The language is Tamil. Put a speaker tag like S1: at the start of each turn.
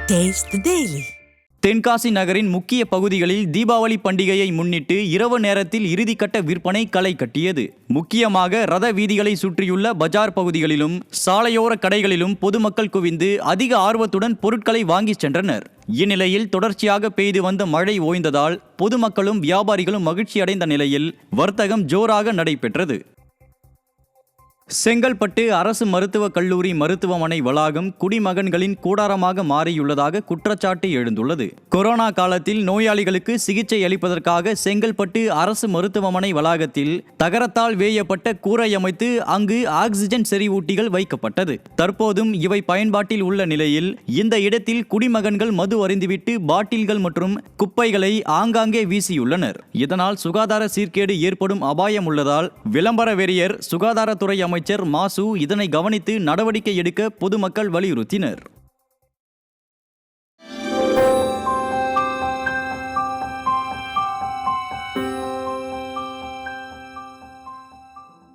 S1: Taste the Daily.
S2: தென்காசி நகரின் முக்கிய பகுதிகளில் தீபாவளி பண்டிகையை முன்னிட்டு இரவு நேரத்தில் இறுதிக்கட்ட விற்பனை களை கட்டியது. முக்கியமாக ரத வீதிகளை சுற்றியுள்ள பஜார் பகுதிகளிலும் சாலையோர கடைகளிலும் பொதுமக்கள் குவிந்து அதிக ஆர்வத்துடன் பொருட்களை வாங்கி சென்றனர். இந்நிலையில் தொடர்ச்சியாக பெய்து வந்த மழை ஓய்ந்ததால் பொதுமக்களும் வியாபாரிகளும் மகிழ்ச்சியடைந்த நிலையில் வர்த்தகம் ஜோராக நடைபெற்றது. செங்கல்பட்டு அரசு மருத்துவக் கல்லூரி மருத்துவமனை வளாகம் குடிமகன்களின் கூடாரமாக மாறியுள்ளதாக குற்றச்சாட்டு எழுந்துள்ளது. கொரோனா காலத்தில் நோயாளிகளுக்கு சிகிச்சை அளிப்பதற்காக செங்கல்பட்டு அரசு மருத்துவமனை வளாகத்தில் தகரத்தால் வேயப்பட்ட கூரை அமைத்து அங்கு ஆக்சிஜன் செறிவூட்டிகள் வைக்கப்பட்டது. தற்போதும் இவை பயன்பாட்டில் உள்ள நிலையில் இந்த இடத்தில் குடிமகன்கள் மது அருந்திவிட்டு பாட்டில்கள் மற்றும் குப்பைகளை ஆங்காங்கே வீசியுள்ளனர். இதனால் சுகாதார சீர்கேடு ஏற்படும் அபாயம் உள்ளதால் விளம்பர வெறியர் சுகாதாரத்துறை அமைச்சர் மாசு இதனை கவனித்து நடவடிக்கை எடுக்க பொதுமக்கள் வலியுறுத்தினர்.